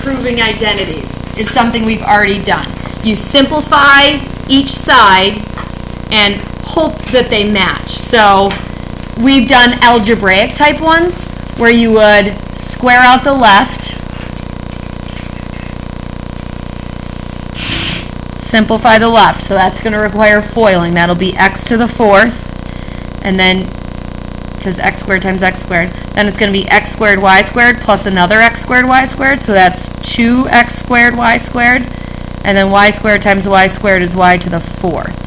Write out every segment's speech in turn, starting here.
proving identities is something we've already done. You simplify each side and hope that they match. So we've done algebraic type ones where you would square out the left, simplify the left. So that's going to require foiling. That'll be x to the fourth, and then because x squared times x squared, then it's going to be x squared y squared plus another x squared y squared, so that's 2x squared y squared, and then y squared times y squared is y to the fourth.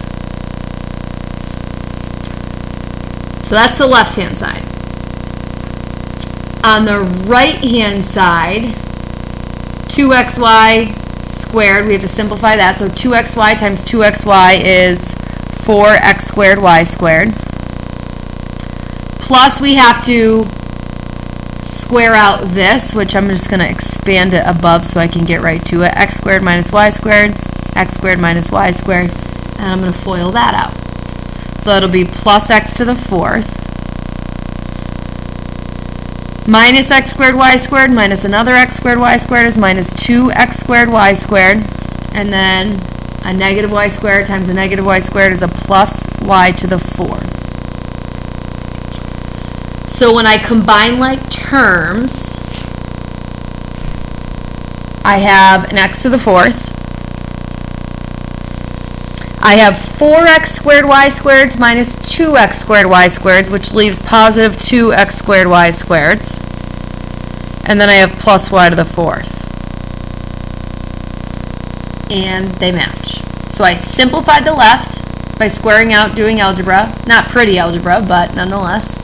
So that's the left-hand side. On the right-hand side, 2xy squared, we have to simplify that, so 2xy times 2xy is 4x squared y squared. Plus we have to square out this, which I'm just going to expand it above so I can get right to it. X squared minus y squared, x squared minus y squared, and I'm going to FOIL that out. So that'll be plus x to the fourth minus x squared y squared minus another x squared y squared is minus 2x squared y squared, and then a negative y squared times a negative y squared is a plus y to the fourth. So when I combine like terms, I have an x to the fourth. I have 4x squared y squareds minus 2x squared y squareds, which leaves positive 2x squared y squareds. And then I have plus y to the fourth. And they match. So I simplified the left by squaring out, doing algebra. Not pretty algebra, but nonetheless.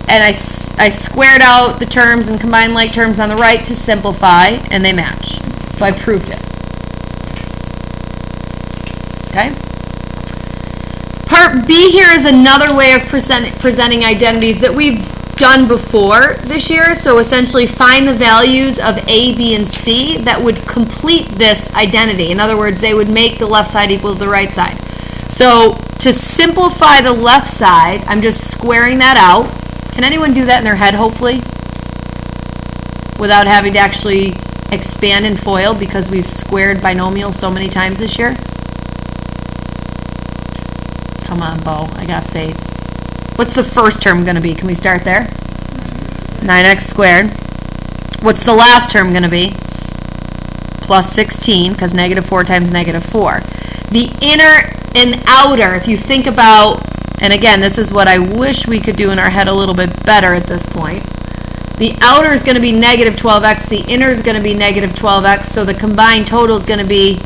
And I squared out the terms and combined like terms on the right to simplify, and they match. So I proved it. Okay? Part B here is another way of presenting identities that we've done before this year. So essentially find the values of A, B, and C that would complete this identity. In other words, they would make the left side equal to the right side. So to simplify the left side, I'm just squaring that out. Can anyone do that in their head, hopefully? Without having to actually expand and FOIL because we've squared binomials so many times this year? Come on, Bo. I got faith. What's the first term going to be? Can we start there? 9x squared. What's the last term going to be? Plus 16, because negative 4 times negative 4. The inner and outer, if you think about, and again, this is what I wish we could do in our head a little bit better at this point. The outer is going to be negative 12x. The inner is going to be negative 12x. So the combined total is going to be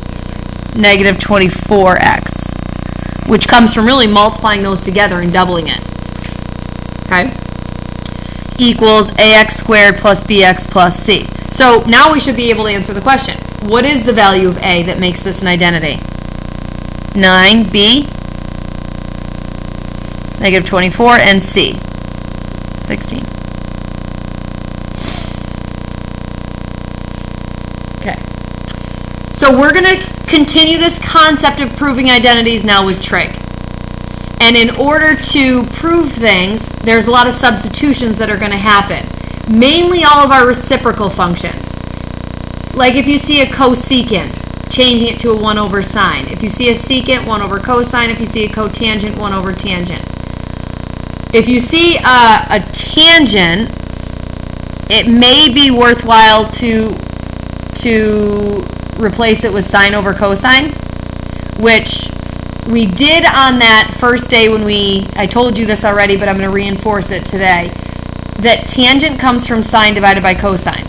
negative 24x, which comes from really multiplying those together and doubling it. Okay? Equals ax squared plus bx plus c. So now we should be able to answer the question. What is the value of a that makes this an identity? 9b, negative 24, and c, 16. Okay. So we're going to continue this concept of proving identities now with trig. And in order to prove things, there's a lot of substitutions that are going to happen. Mainly all of our reciprocal functions. Like if you see a cosecant, changing it to a 1 over sine. If you see a secant, 1 over cosine. If you see a cotangent, 1 over tangent. If you see a tangent, it may be worthwhile to replace it with sine over cosine, which we did on that first day when I told you this already, but I'm going to reinforce it today, that tangent comes from sine divided by cosine.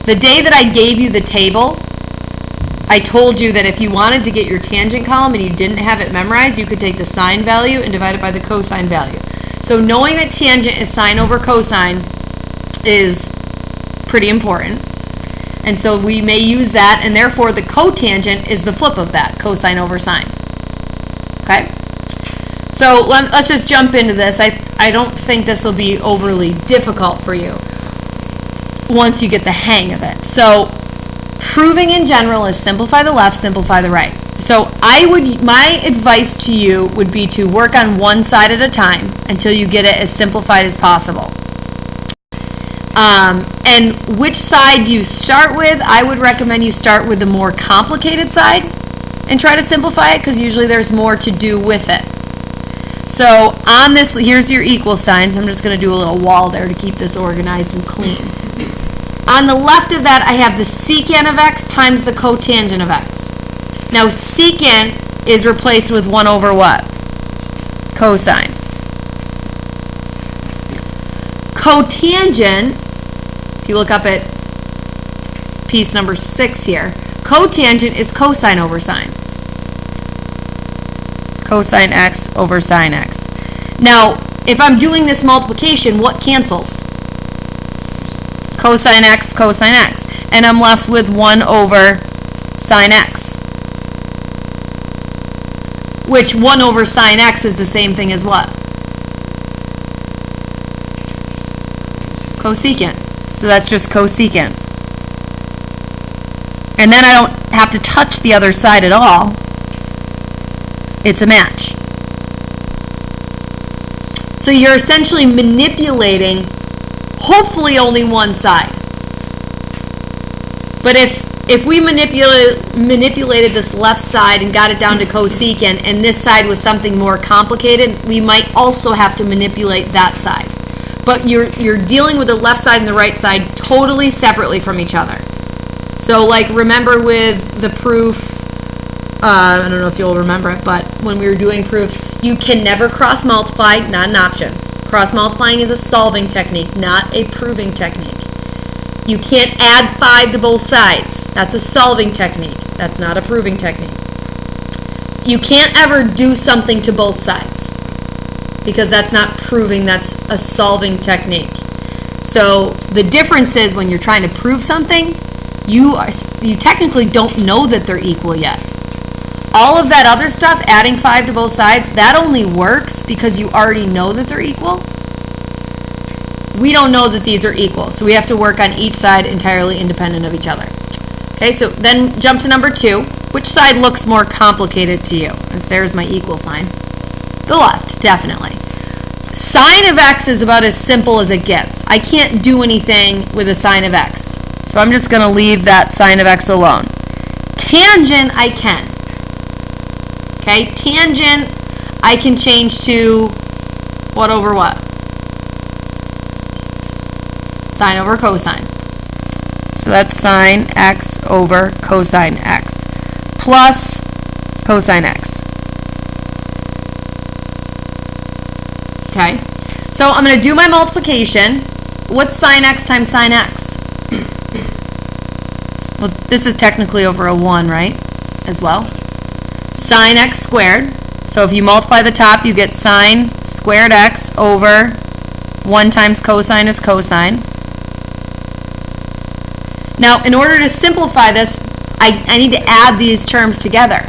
The day that I gave you the table, I told you that if you wanted to get your tangent column and you didn't have it memorized, you could take the sine value and divide it by the cosine value. So knowing that tangent is sine over cosine is pretty important. And so we may use that, and therefore the cotangent is the flip of that, cosine over sine. Okay? So let's just jump into this. I don't think this will be overly difficult for you once you get the hang of it. So proving in general is simplify the left, simplify the right. So my advice to you would be to work on one side at a time until you get it as simplified as possible. And which side do you start with? I would recommend you start with the more complicated side and try to simplify it, because usually there's more to do with it. So on this, here's your equal signs. I'm just going to do a little wall there to keep this organized and clean. On the left of that, I have the secant of x times the cotangent of x. Now secant is replaced with 1 over what? Cosine. Cotangent, if you look up at piece number 6 here, cotangent is cosine over sine. Cosine x over sine x. Now, if I'm doing this multiplication, what cancels? Cosine x, and I'm left with 1 over sine x. Which 1 over sine x is the same thing as what? Cosecant. So that's just cosecant. And then I don't have to touch the other side at all. It's a match. So you're essentially manipulating hopefully only one side. But if we manipulated this left side and got it down to cosecant, and this side was something more complicated, we might also have to manipulate that side. But you're dealing with the left side and the right side totally separately from each other. So like remember with the proof, I don't know if you'll remember it, but when we were doing proofs, you can never cross multiply, not an option. Cross multiplying is a solving technique, not a proving technique. You can't add 5 to both sides. That's a solving technique. That's not a proving technique. You can't ever do something to both sides, because that's not proving, that's a solving technique. So the difference is when you're trying to prove something, you technically don't know that they're equal yet. All of that other stuff, adding 5 to both sides, that only works because you already know that they're equal. We don't know that these are equal, so we have to work on each side entirely independent of each other. Okay, so then jump to number 2. Which side looks more complicated to you? If there's my equal sign. The left, definitely. Sine of x is about as simple as it gets. I can't do anything with a sine of x. So I'm just going to leave that sine of x alone. Tangent, I can. Okay, tangent, I can change to what over what? Sine over cosine. So that's sine x over cosine x plus cosine x. Okay, so I'm going to do my multiplication. What's sine x times sine x? Well, this is technically over a 1, right? As well. Sine x squared. So if you multiply the top, you get sine squared x over 1 times cosine is cosine. Now, in order to simplify this, I need to add these terms together,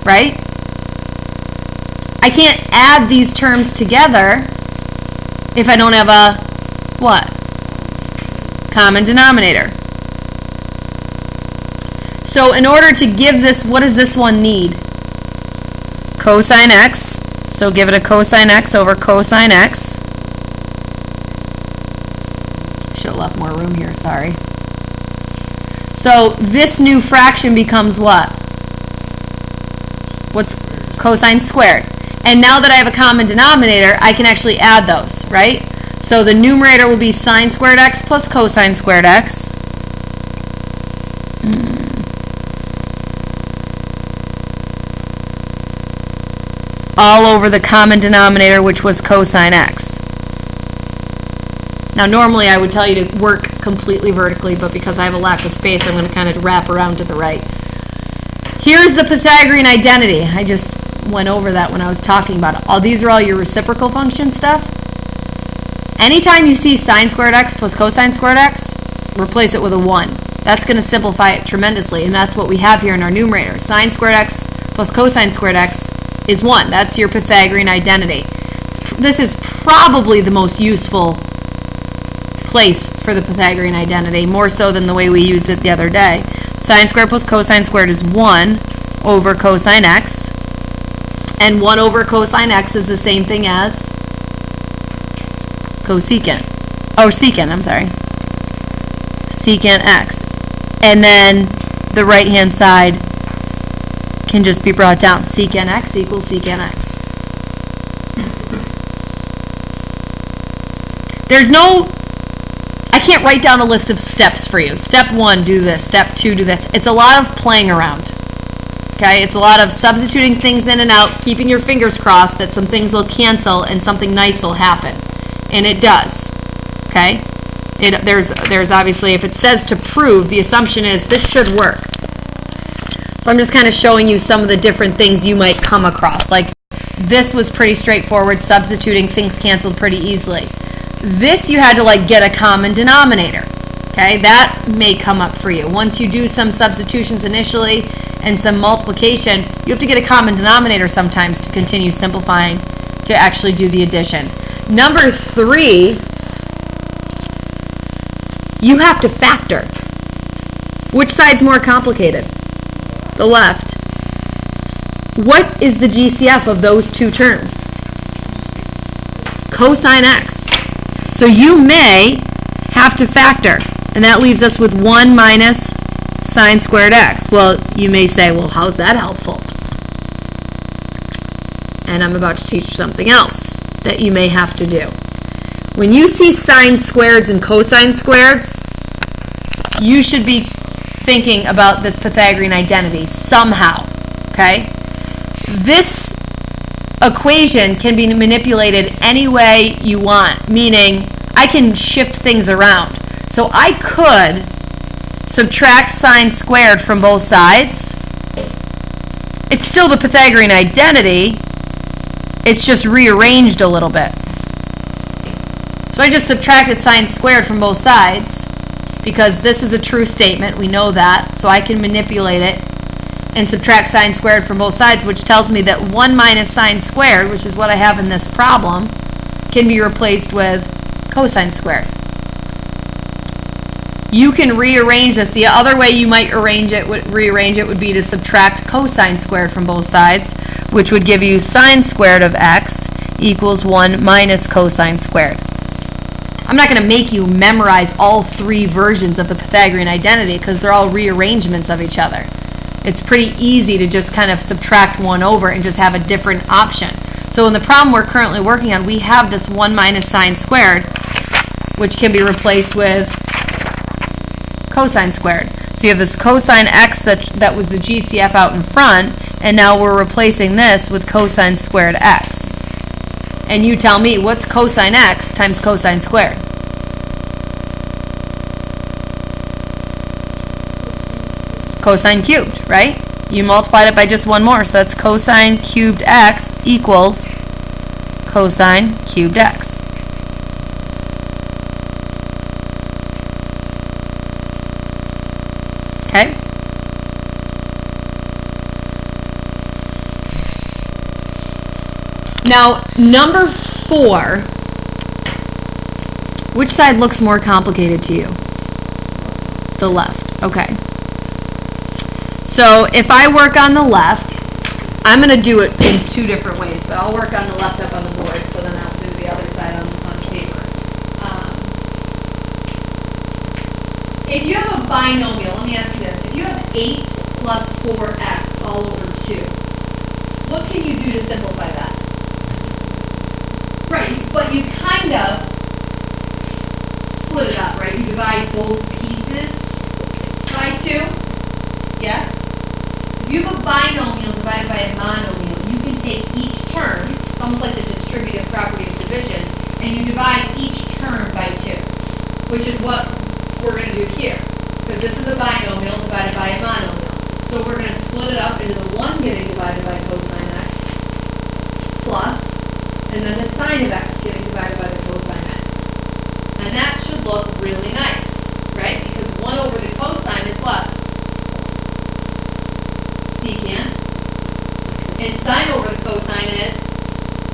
right? I can't add these terms together if I don't have a, what? Common denominator. So in order to give this, what does this one need? Cosine x. So give it a cosine x over cosine x. Should have left more room here, sorry. So this new fraction becomes what? What's cosine squared? And now that I have a common denominator, I can actually add those, right? So the numerator will be sine squared x plus cosine squared x. All over the common denominator, which was cosine x. Now normally I would tell you to work completely vertically, but because I have a lack of space, I'm going to kind of wrap around to the right. Here's the Pythagorean identity. I just went over that when I was talking about it. These are all your reciprocal function stuff. Anytime you see sine squared x plus cosine squared x, replace it with a 1. That's going to simplify it tremendously, and that's what we have here in our numerator. Sine squared x plus cosine squared x is 1. That's your Pythagorean identity. This is probably the most useful place for the Pythagorean identity, more so than the way we used it the other day. Sine squared plus cosine squared is 1 over cosine x. And 1 over cosine x is the same thing as cosecant. Oh, secant, I'm sorry. secant x. And then the right-hand side can just be brought down. Secant x equals secant x. There's no, I can't write down a list of steps for you. Step 1, do this. Step 2, do this. It's a lot of playing around. Okay? It's a lot of substituting things in and out, keeping your fingers crossed that some things will cancel and something nice will happen. And it does. Okay? There's obviously, if it says to prove, the assumption is this should work. So I'm just kind of showing you some of the different things you might come across. Like this was pretty straightforward, substituting things canceled pretty easily. This you had to like get a common denominator. Okay, that may come up for you. Once you do some substitutions initially and some multiplication, you have to get a common denominator sometimes to continue simplifying to actually do the addition. Number 3, you have to factor. Which side's more complicated? The left. What is the GCF of those two terms? Cosine x. So you may have to factor, and that leaves us with 1 minus sine squared x. Well, you may say, well, how's that helpful? And I'm about to teach you something else that you may have to do. When you see sine squareds and cosine squareds, you should be thinking about this Pythagorean identity somehow, okay? This equation can be manipulated any way you want, meaning I can shift things around. So I could subtract sine squared from both sides. It's still the Pythagorean identity. It's just rearranged a little bit. So I just subtracted sine squared from both sides because this is a true statement. We know that. So I can manipulate it and subtract sine squared from both sides, which tells me that 1 minus sine squared, which is what I have in this problem, can be replaced with cosine squared. You can rearrange this. The other way you might rearrange it would be to subtract cosine squared from both sides, which would give you sine squared of x equals 1 minus cosine squared. I'm not going to make you memorize all 3 versions of the Pythagorean identity because they're all rearrangements of each other. It's pretty easy to just kind of subtract one over and just have a different option. So in the problem we're currently working on, we have this 1 minus sine squared, which can be replaced with cosine squared. So you have this cosine x that was the GCF out in front, and now we're replacing this with cosine squared x. And you tell me, what's cosine x times cosine squared? Cosine cubed, right? You multiplied it by just one more, so that's cosine cubed x equals cosine cubed x. Okay? Now, number 4, which side looks more complicated to you? The left. Okay. So if I work on the left, I'm going to do it in 2 different ways, but I'll work on the left up on the board, so then I'll do the other side on paper. If you have a binomial, let me ask you this. If you have 8 plus 4x all over 2, what can you do to simplify that? Right, but you kind of split it up, right? You divide both pieces by 2. Yes? If you have a binomial divided by a monomial, you can take each term, it's almost like the distributive property of division, and you divide each term by 2, which is what we're going to do here. Because this is a binomial divided by a monomial. So we're going to split it up into the 1 getting divided by cosine x, plus, and then the sine of x getting divided by the cosine x. And that should look really nice, right? Because 1 over the cosine is what? Secant. And sine over the cosine is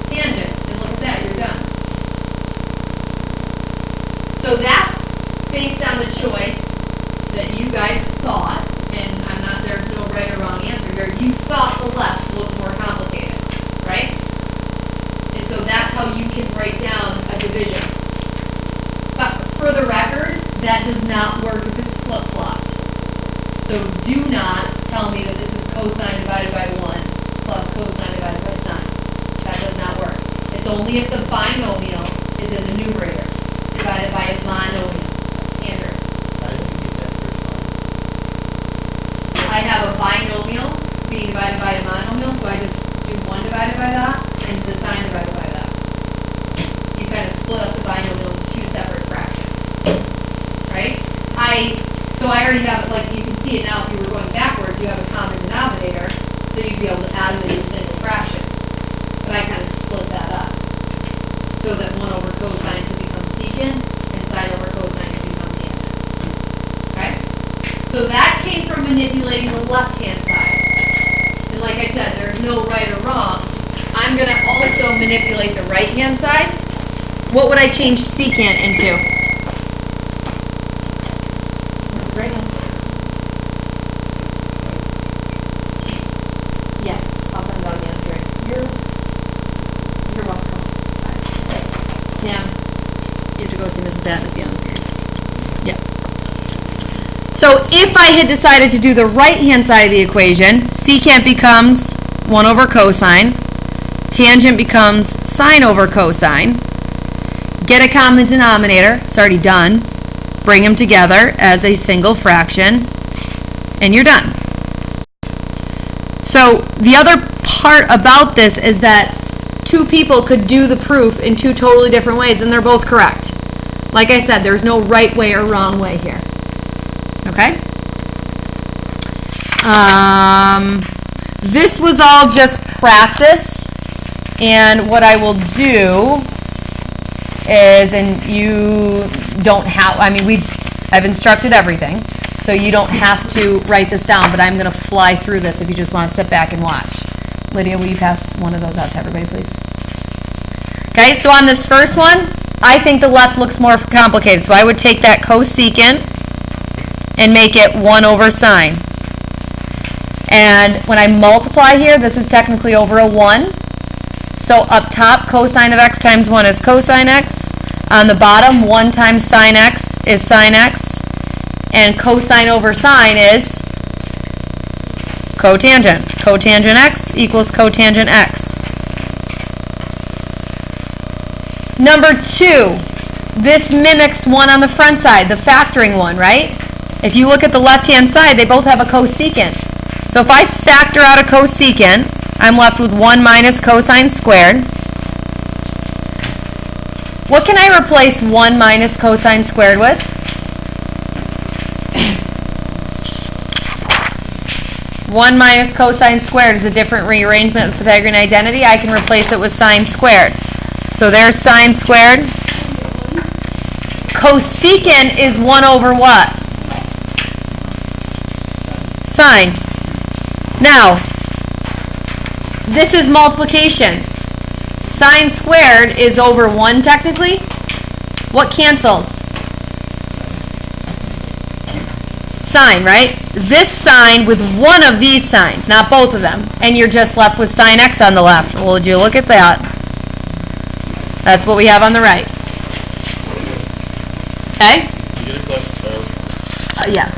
tangent. And look at that, you're done. So that's based on the choice that you guys thought, and work if it's flip-flopped. So do not tell me that this is cosine divided by 1 plus cosine divided by sine. That does not work. It's only if the binomial is in the numerator divided by a monomial. Andrew. How did you get that first one? I have a binomial being divided by a monomial, so I just do 1 divided by that and the sine divided by that. You kind of split up the binomial into 2 separate fractions. Right? So I already have it, like you can see it now if you were going backwards, you have a common denominator, so you'd be able to add them into a single fraction. But I kind of split that up so that 1 over cosine could become secant and sine over cosine could become tangent. Okay? So that came from manipulating the left-hand side. And like I said, there's no right or wrong. I'm going to also manipulate the right-hand side. What would I change secant into? This is right hand. Yes, I'll send it out again. You're welcome. Cam, you have to go see Mrs. Bass at the end. Yeah. So if I had decided to do the right-hand side of the equation, secant becomes 1 over cosine. Tangent becomes sine over cosine. Get a common denominator. It's already done. Bring them together as a single fraction. And you're done. So the other part about this is that 2 people could do the proof in 2 totally different ways, and they're both correct. Like I said, there's no right way or wrong way here. Okay? This was all just practice, and what I will do is, and you don't have, I've instructed everything, so you don't have to write this down, but I'm going to fly through this if you just want to sit back and watch. Lydia, will you pass one of those out to everybody, please? Okay, so on this first one, I think the left looks more complicated, so I would take that cosecant and make it 1 over sine. And when I multiply here, this is technically over a 1. So up top, cosine of x times 1 is cosine x. On the bottom, 1 times sine x is sine x. And cosine over sine is cotangent. Cotangent x equals cotangent x. Number 2, this mimics one on the front side, the factoring one, right? If you look at the left-hand side, they both have a cosecant. So if I factor out a cosecant, I'm left with 1 minus cosine squared. What can I replace 1 minus cosine squared with? One minus cosine squared is a different rearrangement of the Pythagorean identity. I can replace it with sine squared. So there's sine squared. Cosecant is 1 over what? Sine. Now, this is multiplication. Sine squared is over 1 technically. What cancels? Sine, right? This sine with one of these signs, not both of them. And you're just left with sine x on the left. Well, would you look at that? That's what we have on the right. Okay? Yeah.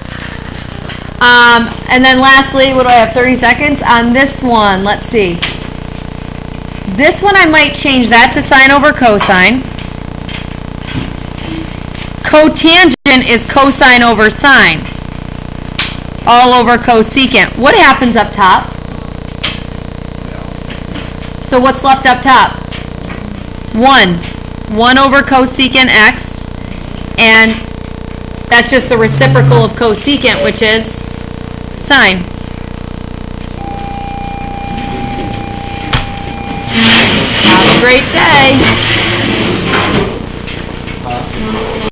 And then lastly, what do I have, 30 seconds? On this one, let's see. This one I might change that to sine over cosine. Cotangent is cosine over sine. All over cosecant. What happens up top? So what's left up top? 1. 1 over cosecant x. And that's just the reciprocal of cosecant, which is sine. Have a great day.